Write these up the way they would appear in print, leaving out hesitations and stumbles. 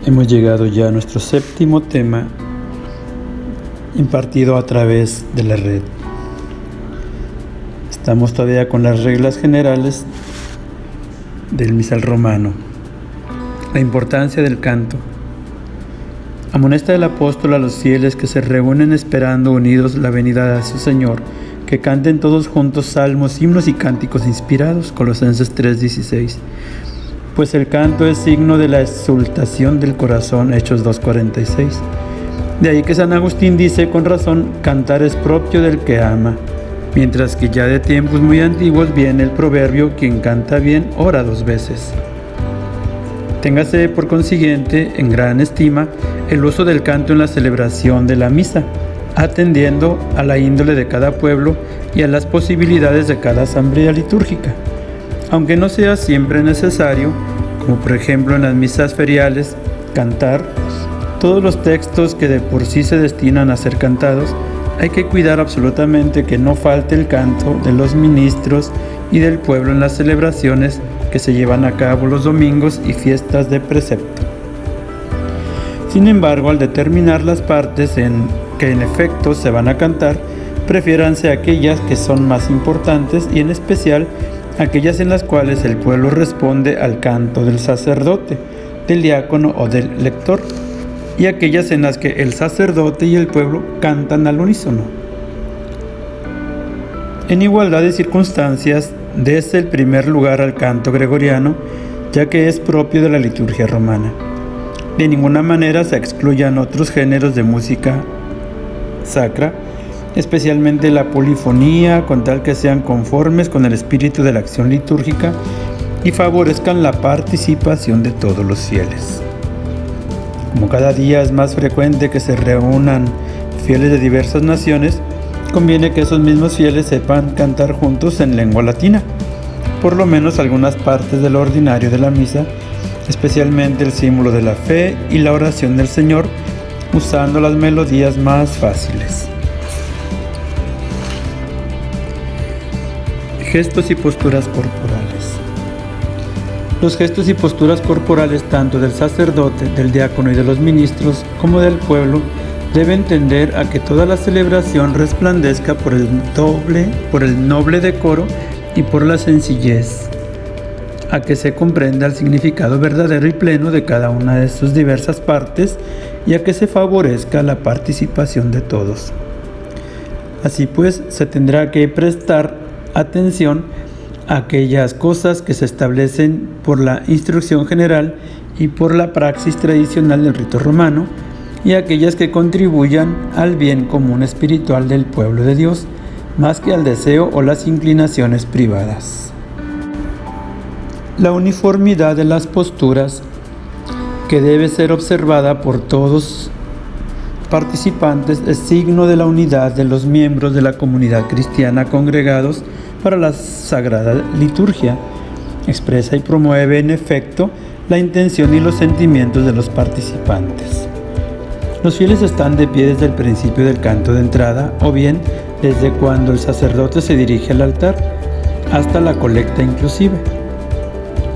Hemos llegado ya a nuestro séptimo tema impartido a través de la red. Estamos todavía con las reglas generales del misal romano. La importancia del canto. Amonesta el apóstol a los fieles que se reúnen esperando unidos la venida de su Señor, que canten todos juntos salmos, himnos y cánticos inspirados. Colosenses 3:16. Pues el canto es signo de la exultación del corazón. Hechos 2:46. De ahí que San Agustín dice con razón: cantar es propio del que ama. Mientras que ya de tiempos muy antiguos viene el proverbio: quien canta bien, ora 2 veces. Téngase por consiguiente en gran estima el uso del canto en la celebración de la misa, atendiendo a la índole de cada pueblo y a las posibilidades de cada asamblea litúrgica. Aunque no sea siempre necesario, como por ejemplo en las misas feriales, cantar todos los textos que de por sí se destinan a ser cantados, hay que cuidar absolutamente que no falte el canto de los ministros y del pueblo en las celebraciones que se llevan a cabo los domingos y fiestas de precepto. Sin embargo, al determinar las partes que en efecto se van a cantar, prefiéranse aquellas que son más importantes y en especial aquellas en las cuales el pueblo responde al canto del sacerdote, del diácono o del lector, y aquellas en las que el sacerdote y el pueblo cantan al unísono. En igualdad de circunstancias, dese el primer lugar al canto gregoriano, ya que es propio de la liturgia romana. De ninguna manera se excluyan otros géneros de música sacra, especialmente la polifonía, con tal que sean conformes con el espíritu de la acción litúrgica y favorezcan la participación de todos los fieles. Como cada día es más frecuente que se reúnan fieles de diversas naciones, conviene que esos mismos fieles sepan cantar juntos en lengua latina, por lo menos algunas partes del ordinario de la misa, especialmente el símbolo de la fe y la oración del Señor, usando las melodías más fáciles. Gestos y posturas corporales. Los gestos y posturas corporales tanto del sacerdote, del diácono y de los ministros como del pueblo deben tender a que toda la celebración resplandezca por el noble decoro y por la sencillez, a que se comprenda el significado verdadero y pleno de cada una de sus diversas partes y a que se favorezca la participación de todos. Así pues, se tendrá que prestar atención a aquellas cosas que se establecen por la instrucción general y por la praxis tradicional del rito romano, y aquellas que contribuyan al bien común espiritual del pueblo de Dios, más que al deseo o las inclinaciones privadas. La uniformidad de las posturas, que debe ser observada por todos participantes, es signo de la unidad de los miembros de la comunidad cristiana congregados para la sagrada liturgia. Expresa y promueve en efecto la intención y los sentimientos de los participantes. Los fieles están de pie desde el principio del canto de entrada, o bien desde cuando el sacerdote se dirige al altar, hasta la colecta inclusive,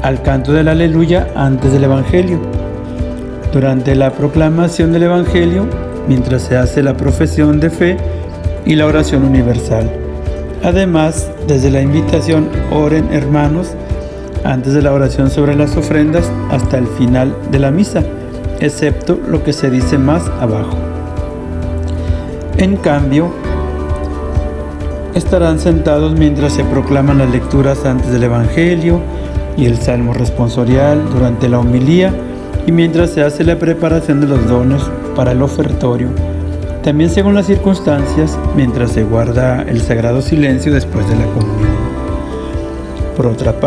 al canto del aleluya antes del evangelio, durante la proclamación del evangelio, mientras se hace la profesión de fe y la oración universal. Además, desde la invitación "oren hermanos", antes de la oración sobre las ofrendas, hasta el final de la misa, excepto lo que se dice más abajo. En cambio, estarán sentados mientras se proclaman las lecturas antes del Evangelio y el Salmo responsorial durante la homilía y mientras se hace la preparación de los dones para el ofertorio. También según las circunstancias, mientras se guarda el sagrado silencio después de la comunión. Por otra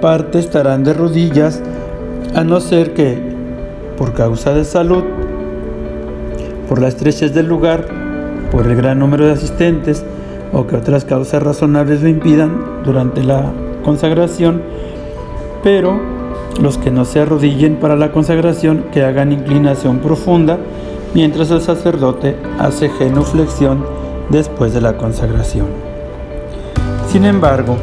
parte, estarán de rodillas, a no ser que, por causa de salud, por la estrechez del lugar, por el gran número de asistentes o que otras causas razonables lo impidan durante la consagración, pero los que no se arrodillen para la consagración, que hagan inclinación profunda mientras el sacerdote hace genuflexión después de la consagración. Sin embargo,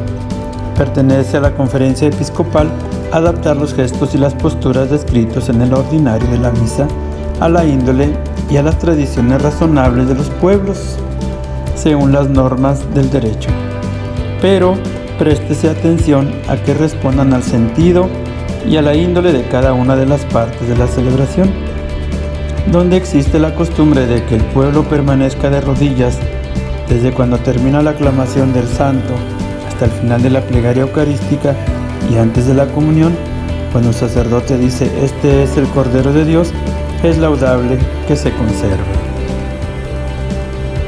Pertenece a la Conferencia Episcopal adaptar los gestos y las posturas descritos en el ordinario de la misa a la índole y a las tradiciones razonables de los pueblos, según las normas del derecho. Pero préstese atención a que respondan al sentido y a la índole de cada una de las partes de la celebración. Donde existe la costumbre de que el pueblo permanezca de rodillas desde cuando termina la aclamación del santo hasta el final de la plegaria eucarística y antes de la comunión, cuando el sacerdote dice: "Este es el Cordero de Dios", es laudable que se conserve.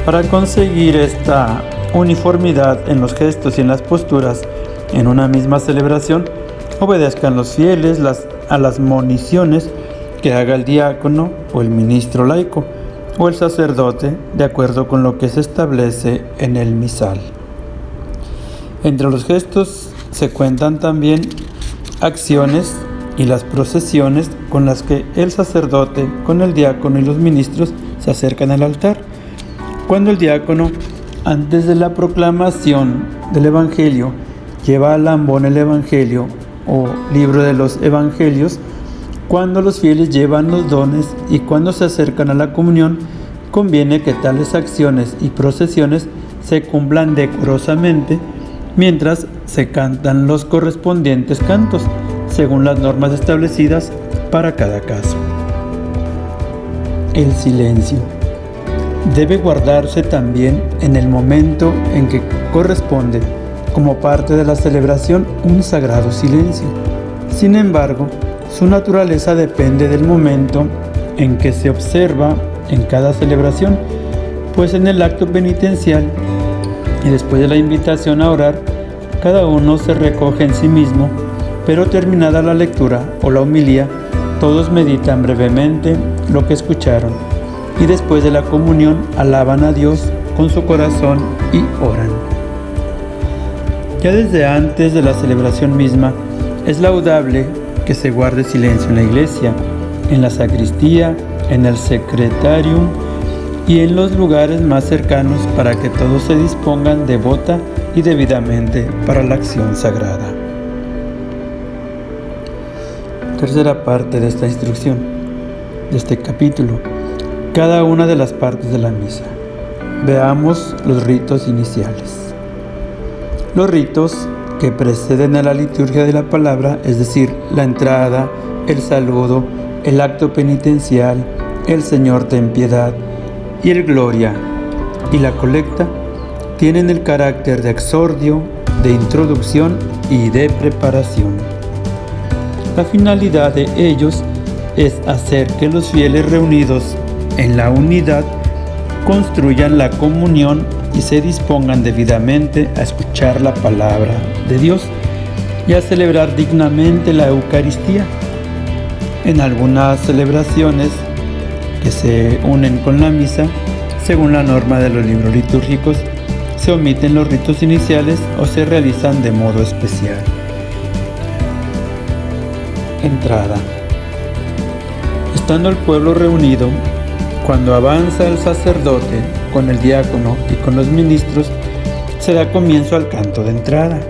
Para conseguir esta uniformidad en los gestos y en las posturas en una misma celebración, obedezcan los fieles a las moniciones que haga el diácono o el ministro laico o el sacerdote, de acuerdo con lo que se establece en el misal. Entre los gestos se cuentan también acciones y las procesiones con las que el sacerdote, con el diácono y los ministros se acercan al altar. Cuando el diácono, antes de la proclamación del Evangelio, lleva al ambón el Evangelio o libro de los Evangelios, cuando los fieles llevan los dones y cuando se acercan a la comunión, conviene que tales acciones y procesiones se cumplan decorosamente mientras se cantan los correspondientes cantos, según las normas establecidas para cada caso. El silencio debe guardarse también en el momento en que corresponde, como parte de la celebración, un sagrado silencio. Sin embargo, su naturaleza depende del momento en que se observa en cada celebración, pues en el acto penitencial y después de la invitación a orar, cada uno se recoge en sí mismo, pero terminada la lectura o la homilía, todos meditan brevemente lo que escucharon y después de la comunión alaban a Dios con su corazón y oran. Ya desde antes de la celebración misma, es laudable que se guarde silencio en la iglesia, en la sacristía, en el secretarium y en los lugares más cercanos para que todos se dispongan devota y debidamente para la acción sagrada. Tercera parte de esta instrucción, de este capítulo, cada una de las partes de la misa. Veamos los ritos iniciales. Los ritos que preceden a la liturgia de la palabra, es decir, la entrada, el saludo, el acto penitencial, el Señor ten piedad y el Gloria y la colecta, tienen el carácter de exordio, de introducción y de preparación. La finalidad de ellos es hacer que los fieles reunidos en la unidad construyan la comunión y se dispongan debidamente a escuchar la palabra de Dios y a celebrar dignamente la Eucaristía. En algunas celebraciones que se unen con la misa, según la norma de los libros litúrgicos, se omiten los ritos iniciales o se realizan de modo especial. Entrada. Estando el pueblo reunido, cuando avanza el sacerdote con el diácono y con los ministros, se da comienzo al canto de entrada.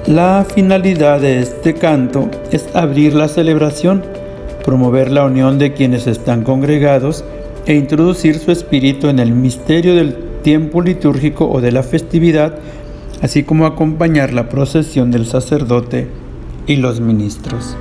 La finalidad de este canto es abrir la celebración, promover la unión de quienes están congregados e introducir su espíritu en el misterio del tiempo litúrgico o de la festividad, así como acompañar la procesión del sacerdote y los ministros.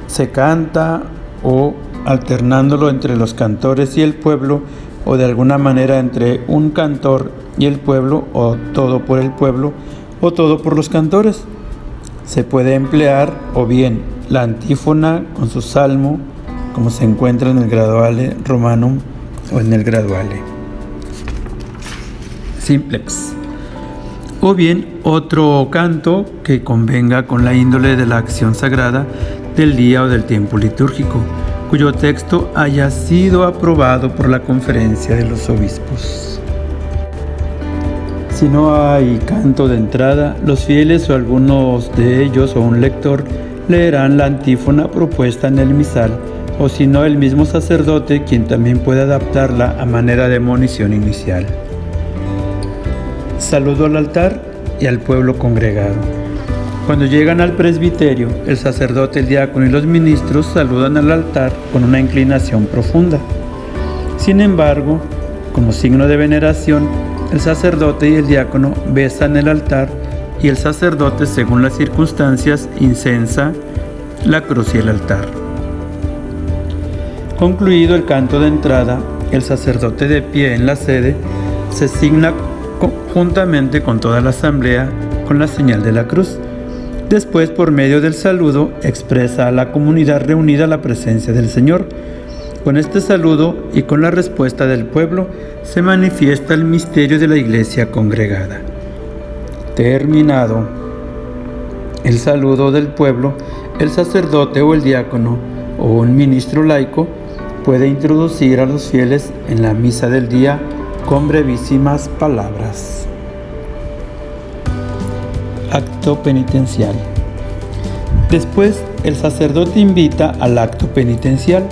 Se canta o alternándolo entre los cantores y el pueblo, o de alguna manera entre un cantor y el pueblo, o todo por el pueblo, o todo por los cantores. Se puede emplear o bien la antífona con su salmo, como se encuentra en el Graduale Romanum o en el Graduale Simplex, o bien otro canto que convenga con la índole de la acción sagrada del día o del tiempo litúrgico, cuyo texto haya sido aprobado por la Conferencia de los Obispos. Si no hay canto de entrada, los fieles o algunos de ellos o un lector leerán la antífona propuesta en el misal, o si no, el mismo sacerdote, quien también puede adaptarla a manera de monición inicial. Saludo al altar y al pueblo congregado. Cuando llegan al presbiterio, el sacerdote, el diácono y los ministros saludan al altar con una inclinación profunda. Sin embargo, como signo de veneración, el sacerdote y el diácono besan el altar y el sacerdote, según las circunstancias, incensa la cruz y el altar. Concluido el canto de entrada, el sacerdote de pie en la sede se signa juntamente con toda la asamblea con la señal de la cruz. Después, por medio del saludo, expresa a la comunidad reunida la presencia del Señor. Con este saludo y con la respuesta del pueblo, se manifiesta el misterio de la iglesia congregada. Terminado el saludo del pueblo, el sacerdote o el diácono o un ministro laico puede introducir a los fieles en la misa del día con brevísimas palabras. Acto penitencial. Después, el sacerdote invita al acto penitencial,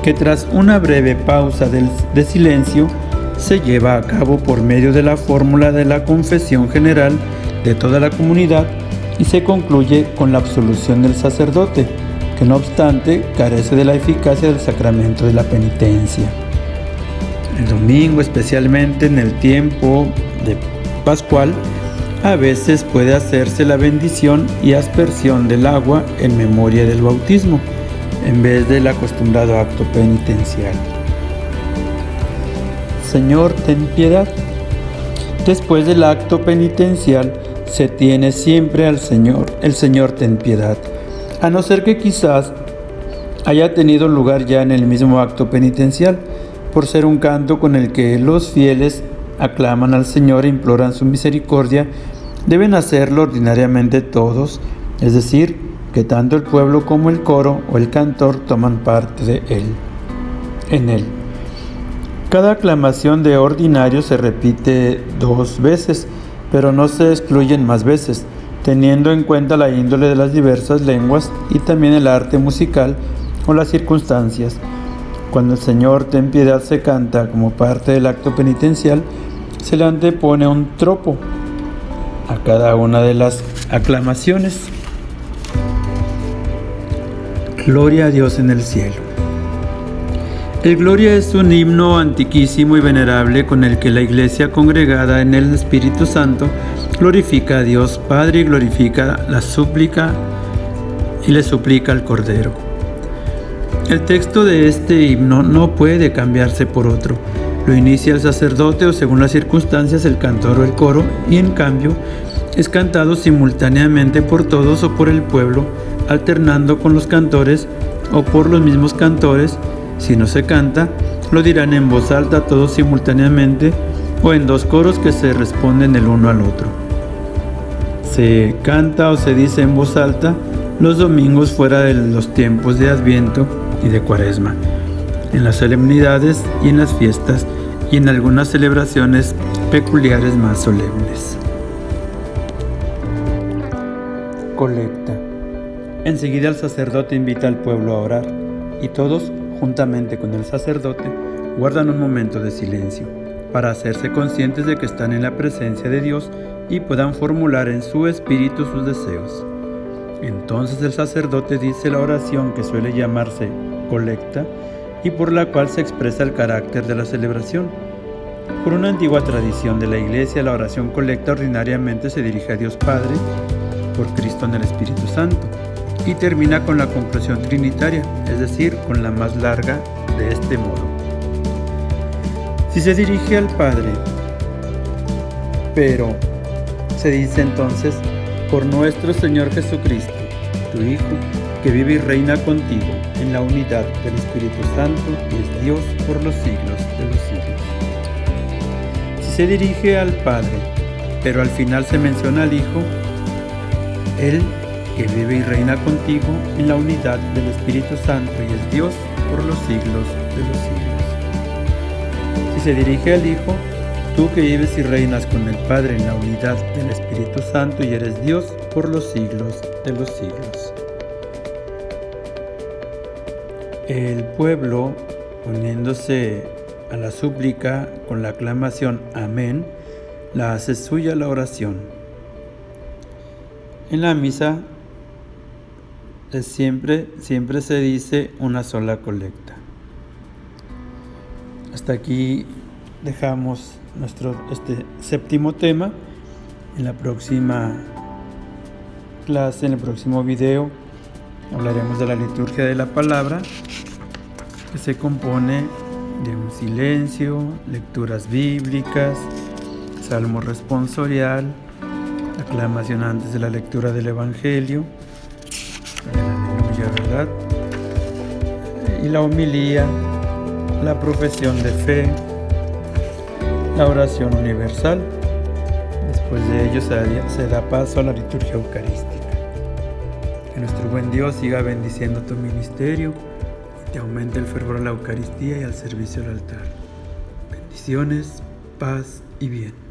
que tras una breve pausa de silencio, se lleva a cabo por medio de la fórmula de la confesión general de toda la comunidad y se concluye con la absolución del sacerdote, que no obstante carece de la eficacia del sacramento de la penitencia. El domingo, especialmente en el tiempo de pascual, a veces puede hacerse la bendición y aspersión del agua en memoria del bautismo, en vez del acostumbrado acto penitencial. Señor, ten piedad. Después del acto penitencial se tiene siempre al Señor, el Señor ten piedad, a no ser que quizás haya tenido lugar ya en el mismo acto penitencial, por ser un canto con el que los fieles aclaman al Señor e imploran su misericordia. Deben hacerlo ordinariamente todos, es decir, que tanto el pueblo como el coro o el cantor toman parte en él. Cada aclamación de ordinario se repite 2 veces, pero no se excluyen más veces, teniendo en cuenta la índole de las diversas lenguas y también el arte musical o las circunstancias. Cuando el Señor ten piedad se canta como parte del acto penitencial, se le antepone un tropo a cada una de las aclamaciones. Gloria a Dios en el cielo. El Gloria es un himno antiquísimo y venerable con el que la Iglesia congregada en el Espíritu Santo glorifica a Dios Padre y glorifica la súplica y le suplica al Cordero. El texto de este himno no puede cambiarse por otro. Lo inicia el sacerdote o, según las circunstancias, el cantor o el coro, y en cambio es cantado simultáneamente por todos o por el pueblo, alternando con los cantores o por los mismos cantores. Si no se canta, lo dirán en voz alta todos simultáneamente o en 2 coros que se responden el uno al otro. Se canta o se dice en voz alta los domingos fuera de los tiempos de Adviento y de Cuaresma, en las solemnidades y en las fiestas y en algunas celebraciones peculiares más solemnes. Colecta. Enseguida el sacerdote invita al pueblo a orar y todos, juntamente con el sacerdote, guardan un momento de silencio para hacerse conscientes de que están en la presencia de Dios y puedan formular en su espíritu sus deseos. Entonces el sacerdote dice la oración que suele llamarse colecta y por la cual se expresa el carácter de la celebración. Por una antigua tradición de la Iglesia, la oración colecta ordinariamente se dirige a Dios Padre por Cristo en el Espíritu Santo y termina con la conclusión trinitaria, es decir, con la más larga, de este modo. Si se dirige al Padre, pero se dice entonces, por nuestro Señor Jesucristo, tu Hijo, que vive y reina contigo en la unidad del Espíritu Santo y es Dios por los siglos de los siglos. Si se dirige al Padre, pero al final se menciona al Hijo, Él que vive y reina contigo en la unidad del Espíritu Santo y es Dios por los siglos de los siglos. Si se dirige al Hijo, tú que vives y reinas con el Padre en la unidad del Espíritu Santo y eres Dios por los siglos de los siglos. El pueblo, uniéndose a la súplica con la aclamación Amén, la hace suya la oración. En la misa siempre se dice una sola colecta. Hasta aquí dejamos este séptimo tema. En la próxima clase, en el próximo video, hablaremos de la liturgia de la palabra, que se compone de un silencio, lecturas bíblicas, salmo responsorial, aclamación antes de la lectura del Evangelio, el Aleluya, ¿verdad? Y la homilía, la profesión de fe, la oración universal. Después de ello se da paso a la liturgia eucarística. Que nuestro buen Dios siga bendiciendo tu ministerio y te aumente el fervor a la Eucaristía y al servicio al altar. Bendiciones, paz y bien.